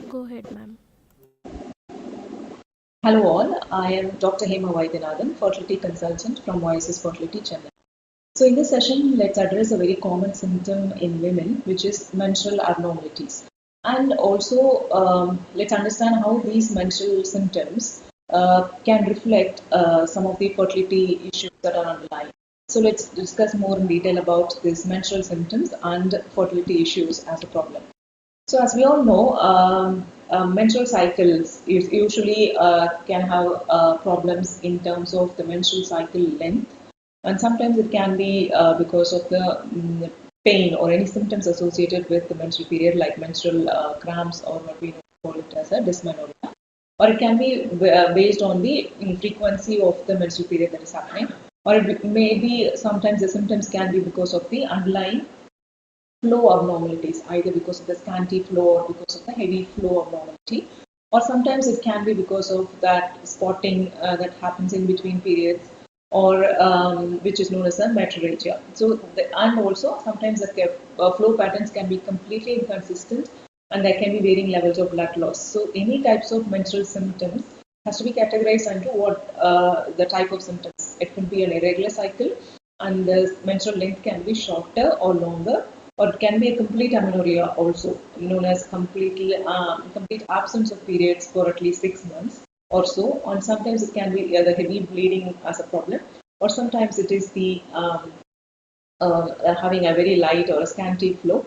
Go ahead, ma'am. Hello all, I am Dr. Hema Vaithianathan, fertility consultant from Oasis Fertility, Chennai. So in this session, let's address a very common symptom in women, which is menstrual abnormalities. And also, let's understand how these menstrual symptoms can reflect some of the fertility issues that are underlying. So let's discuss more in detail about these menstrual symptoms and fertility issues as a problem. So as we all know, menstrual cycles usually can have problems in terms of the menstrual cycle length, and sometimes it can be because of the pain or any symptoms associated with the menstrual period, like menstrual cramps or what we call it as a dysmenorrhea, or it can be based on the frequency of the menstrual period that is happening, or it may be sometimes the symptoms can be because of the underlying flow abnormalities, either because of the scanty flow or because of the heavy flow abnormality, or sometimes it can be because of that spotting that happens in between periods, or which is known as a metrorrhagia. So, and also sometimes the flow patterns can be completely inconsistent, and there can be varying levels of blood loss. So, any types of menstrual symptoms has to be categorized into what the type of symptoms. It can be an irregular cycle, and the menstrual length can be shorter or longer, or it can be a complete amenorrhea, also known as complete absence of periods for at least 6 months or so. And sometimes it can be the heavy bleeding as a problem, or sometimes it is the having a very light or a scanty flow,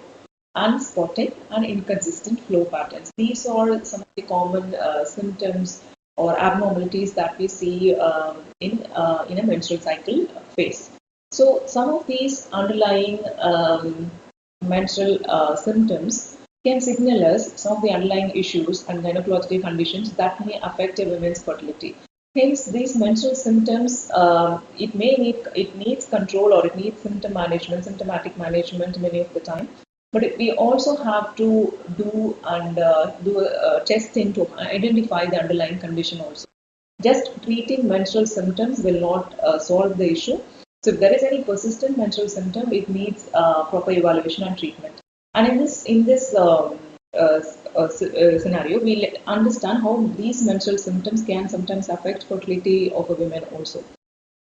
and spotting and inconsistent flow patterns. These are some of the common symptoms or abnormalities that we see in a menstrual cycle phase. So some of these underlying menstrual symptoms can signal us some of the underlying issues and gynecological conditions that may affect a woman's fertility. Hence, these menstrual symptoms, it needs control, or it needs symptomatic management many of the time. But we also have to do testing to identify the underlying condition also. Just treating menstrual symptoms will not solve the issue. So if there is any persistent menstrual symptom, it needs proper evaluation and treatment. And in this scenario, we understand how these menstrual symptoms can sometimes affect fertility of a woman also.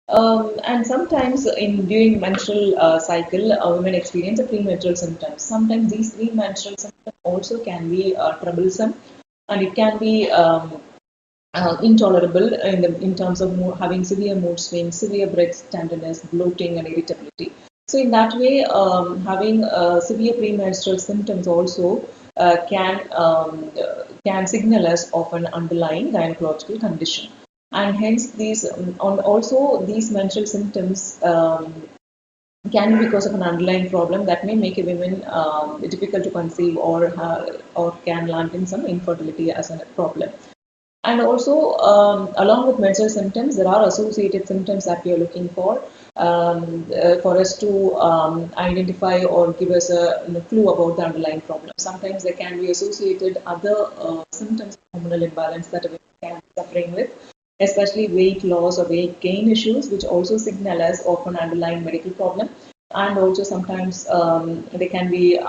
And sometimes during menstrual cycle, women experience a premenstrual symptoms. Sometimes these premenstrual symptoms also can be troublesome, and it can be intolerable in terms of having severe mood swings, severe breast tenderness, bloating, and irritability. So in that way, having severe premenstrual symptoms also can signal us of an underlying gynecological condition. And hence these menstrual symptoms can be because of an underlying problem that may make a woman difficult to conceive, or can land in some infertility as a problem. And also, along with menstrual symptoms, there are associated symptoms that we are looking for us to identify or give us a clue about the underlying problem. Sometimes there can be associated other symptoms of hormonal imbalance that a woman can be suffering with, especially weight loss or weight gain issues, which also signal us of an underlying medical problem. And also sometimes they can be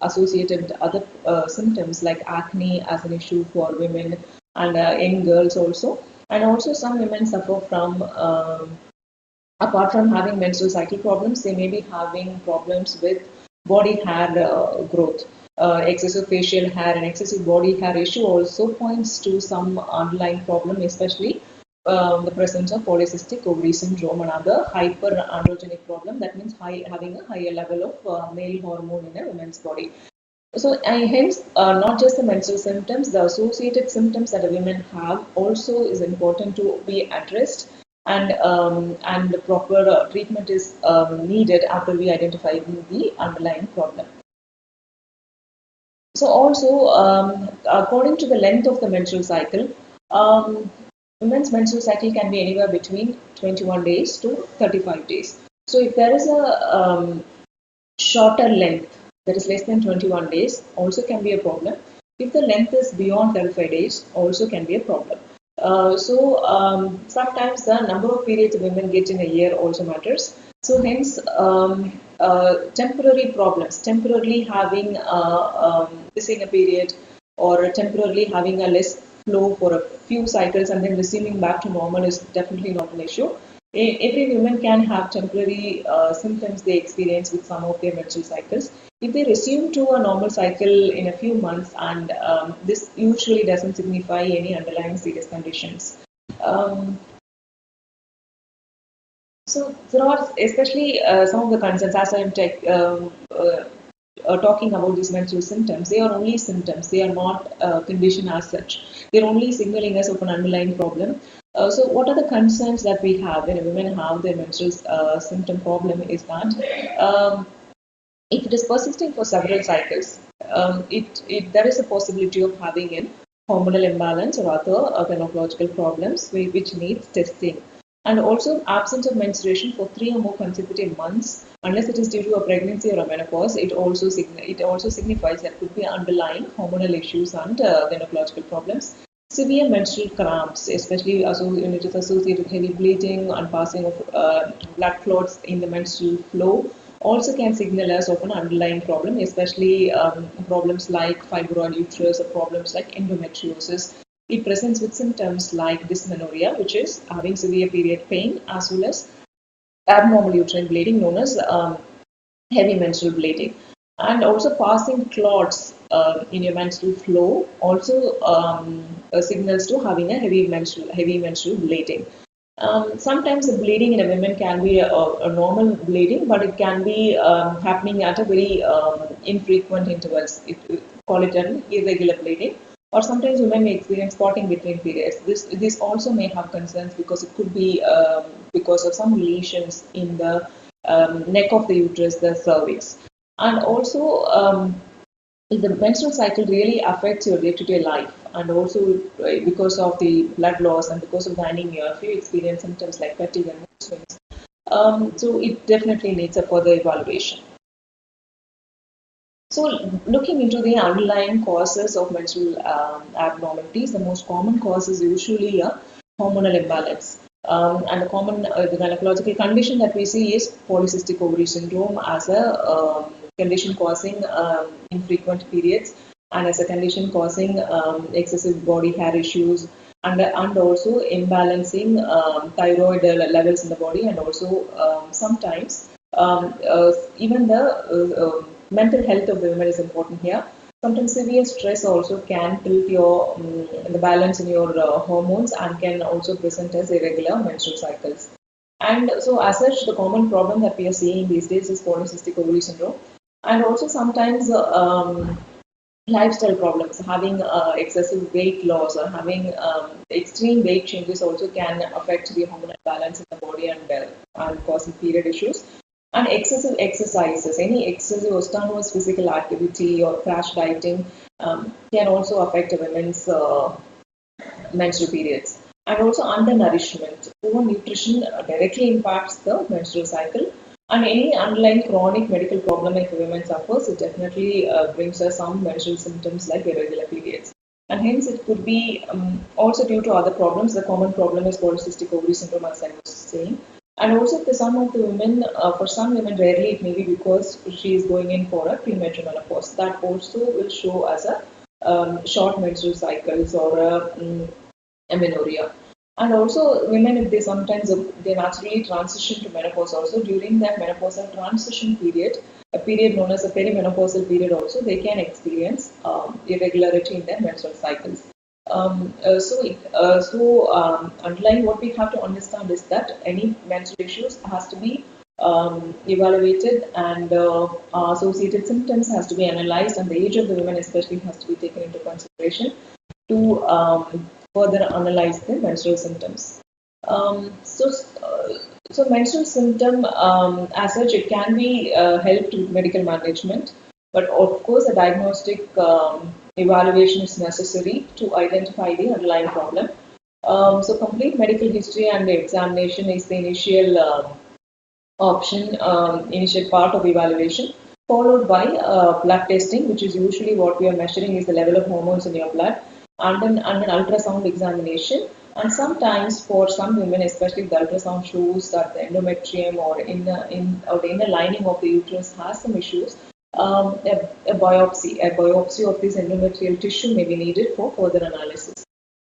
associated with other symptoms like acne as an issue for women and young girls also. And also some women suffer from, apart from having menstrual cycle problems, they may be having problems with body hair growth. Excessive facial hair and excessive body hair issue also points to some underlying problem, especially the presence of polycystic ovary syndrome, another hyperandrogenic problem. That means having a higher level of male hormone in a woman's body. So, hence, not just the menstrual symptoms, the associated symptoms that a women have also is important to be addressed, and the proper treatment is needed after we identify the underlying problem. So, also, according to the length of the menstrual cycle, women's menstrual cycle can be anywhere between 21 days to 35 days. So, if there is a shorter length, that is less than 21 days, also can be a problem. If the length is beyond 35 days, also can be a problem. Sometimes the number of periods women get in a year also matters. So hence, temporary problems, temporarily having missing a period, or temporarily having a less flow for a few cycles and then resuming back to normal is definitely not an issue. Every woman can have temporary symptoms they experience with some of their menstrual cycles. If they resume to a normal cycle in a few months, and this usually doesn't signify any underlying serious conditions. So there are especially some of the concerns as I am talking about these menstrual symptoms. They are only symptoms. They are not a condition as such. They're only signaling us of an underlying problem. So what are the concerns that we have when women have their menstrual symptom problem is that if it is persisting for several cycles, there is a possibility of having an hormonal imbalance or other gynecological problems which needs testing. And also absence of menstruation for 3 or more consecutive months, unless it is due to a pregnancy or a menopause, it also signifies that could be underlying hormonal issues and gynecological problems. Severe menstrual cramps, especially when it is associated with heavy bleeding and passing of blood clots in the menstrual flow, also can signal us of an underlying problem, especially problems like fibroid uterus or problems like endometriosis. It presents with symptoms like dysmenorrhea, which is having severe period pain, as well as abnormal uterine bleeding known as heavy menstrual bleeding. And also passing clots in your menstrual flow also signals to having a heavy menstrual bleeding. Sometimes the bleeding in a woman can be a normal bleeding, but it can be happening at a very infrequent intervals. Call it an irregular bleeding. Or sometimes women may experience spotting between periods. This also may have concerns because it could be because of some lesions in the neck of the uterus, the cervix. And also, if the menstrual cycle really affects your day-to-day life, and also because of the blood loss and because of the anemia, if you experience symptoms like fatigue and mood swings, so it definitely needs a further evaluation. So looking into the underlying causes of menstrual abnormalities, the most common cause is usually a hormonal imbalance. And the gynecological condition that we see is polycystic ovary syndrome as a condition causing infrequent periods, and as a condition causing excessive body hair issues, and also imbalancing thyroid levels in the body, and also sometimes even the mental health of the women is important here. Sometimes severe stress also can tilt your the balance in your hormones and can also present as irregular menstrual cycles. And so as such, the common problem that we are seeing these days is polycystic ovary syndrome. And also sometimes lifestyle problems, having excessive weight loss or having extreme weight changes also can affect the hormonal balance in the body and causing period issues. And excessive exercises, any excessive or strenuous physical activity or crash dieting can also affect a women's menstrual periods. And also undernourishment. Poor nutrition directly impacts the menstrual cycle. And any underlying chronic medical problem if a woman suffers, it definitely brings her some menstrual symptoms like irregular periods. And hence it could be also due to other problems. The common problem is polycystic ovary syndrome, as I was saying. And also for some of the women, for some women rarely it may be because she is going in for a premature menopause. That also will show as a short menstrual cycles or amenorrhea. And also women, if they sometimes they naturally transition to menopause also, during that menopausal transition period, a period known as a perimenopausal period also, they can experience irregularity in their menstrual cycles. Underlying what we have to understand is that any menstrual issues has to be evaluated, and associated symptoms has to be analyzed, and the age of the women especially has to be taken into consideration to further analyze the menstrual symptoms. So menstrual symptom as such, it can be helped with medical management, but of course a diagnostic evaluation is necessary to identify the underlying problem. So complete medical history and the examination is the initial option, initial part of evaluation, followed by blood testing, which is usually what we are measuring is the level of hormones in your blood, and then an ultrasound examination. And sometimes for some women, especially if the ultrasound shows that the endometrium or the inner lining of the uterus has some issues, a biopsy of this endometrial tissue may be needed for further analysis.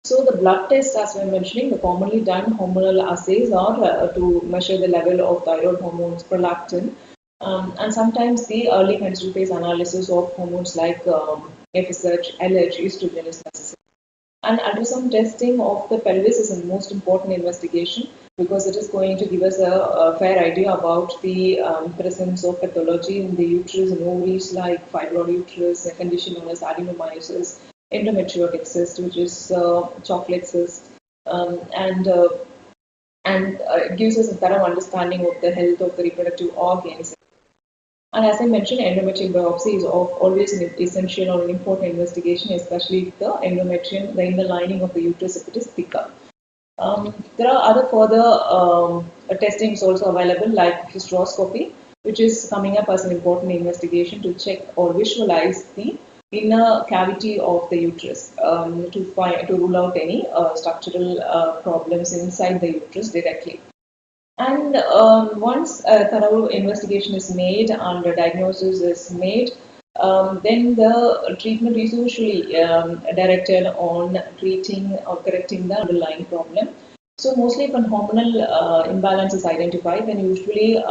So the blood test, as we are mentioning, the commonly done hormonal assays are to measure the level of thyroid hormones, prolactin, and sometimes the early menstrual phase analysis of hormones like FSH, LH, estrogen is necessary. And ultrasound testing of the pelvis is the most important investigation because it is going to give us a fair idea about the presence of pathology in the uterus and ovaries like fibroid uterus, a condition known as adenomyosis, endometriotic cyst, which is chocolate cyst, and it gives us a thorough understanding of the health of the reproductive organs. And as I mentioned, endometrial biopsy is always an essential or an important investigation, especially if the endometrium, the inner lining of the uterus, if it is thicker. There are other further testings also available, like hysteroscopy, which is coming up as an important investigation to check or visualize the inner cavity of the uterus to rule out any structural problems inside the uterus directly. And once a thorough investigation is made and a diagnosis is made, then the treatment is usually directed on treating or correcting the underlying problem. So mostly if a hormonal imbalance is identified, then usually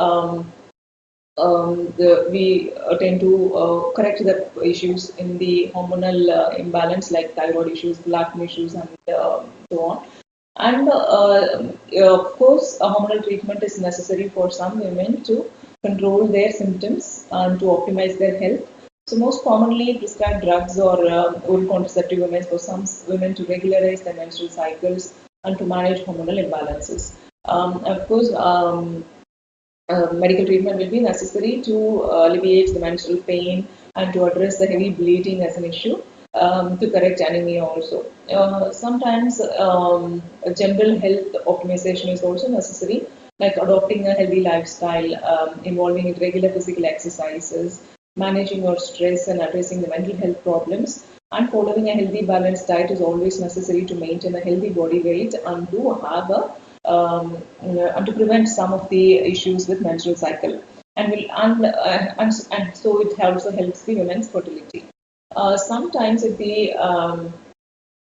we tend to correct the issues in the hormonal imbalance like thyroid issues, prolactin issues, and so on. And of course, a hormonal treatment is necessary for some women to control their symptoms and to optimize their health. So most commonly prescribed drugs or oral contraceptive women for some women to regularize their menstrual cycles and to manage hormonal imbalances. Of course, medical treatment will be necessary to alleviate the menstrual pain and to address the heavy bleeding as an issue. To correct anemia also. Sometimes general health optimization is also necessary, like adopting a healthy lifestyle involving regular physical exercises, managing your stress and addressing the mental health problems, and following a healthy balanced diet is always necessary to maintain a healthy body weight and to have and to prevent some of the issues with menstrual cycle. And so it also helps the women's fertility. Sometimes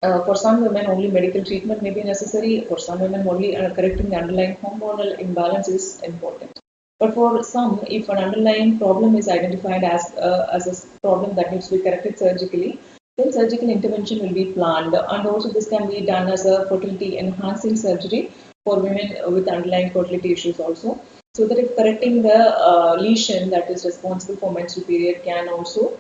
for some women only medical treatment may be necessary. For some women only correcting the underlying hormonal imbalance is important. But for some, if an underlying problem is identified as a problem that needs to be corrected surgically, then surgical intervention will be planned. And also this can be done as a fertility enhancing surgery for women with underlying fertility issues also. So that if correcting the lesion that is responsible for menstrual period can also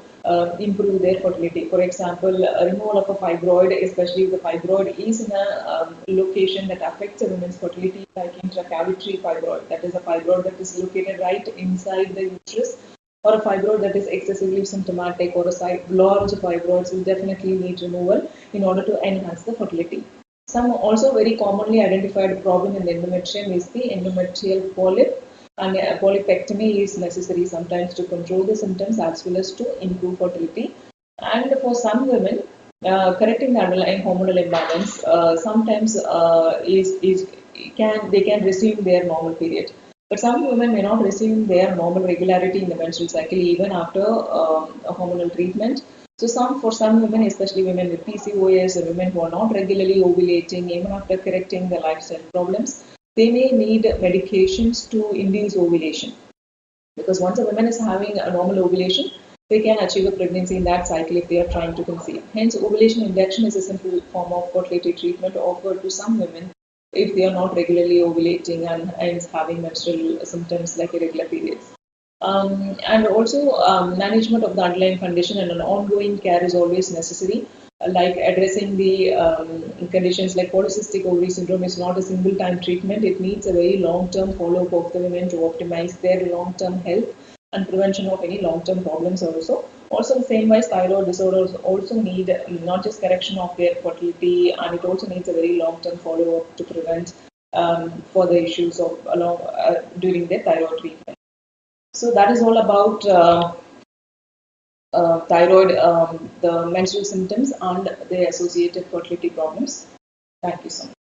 improve their fertility. For example, removal of a fibroid, especially if the fibroid is in a location that affects a woman's fertility, like intracavitary fibroid, that is a fibroid that is located right inside the uterus, or a fibroid that is excessively symptomatic, or a large fibroids will definitely need removal in order to enhance the fertility. Some also very commonly identified problem in the endometrium is the endometrial polyp, and a polypectomy is necessary sometimes to control the symptoms as well as to improve fertility. And for some women, correcting the underlying hormonal imbalance sometimes they can resume their normal period. But some women may not resume their normal regularity in the menstrual cycle even after a hormonal treatment. So for some women, especially women with PCOS or women who are not regularly ovulating, even after correcting the lifestyle problems, they may need medications to induce ovulation. Because once a woman is having a normal ovulation, they can achieve a pregnancy in that cycle if they are trying to conceive. Hence, ovulation induction is a simple form of fertility treatment offered to some women if they are not regularly ovulating and hence having menstrual symptoms like irregular periods. And also management of the underlying condition and an ongoing care is always necessary. Like addressing the conditions like polycystic ovary syndrome is not a single time treatment. It needs a very long-term follow-up of the women to optimize their long-term health and prevention of any long-term problems also. Also the same way thyroid disorders also need not just correction of their fertility, and it also needs a very long-term follow-up to prevent further issues of during their thyroid treatment. So that is all about thyroid, the menstrual symptoms and the associated fertility problems. Thank you so much.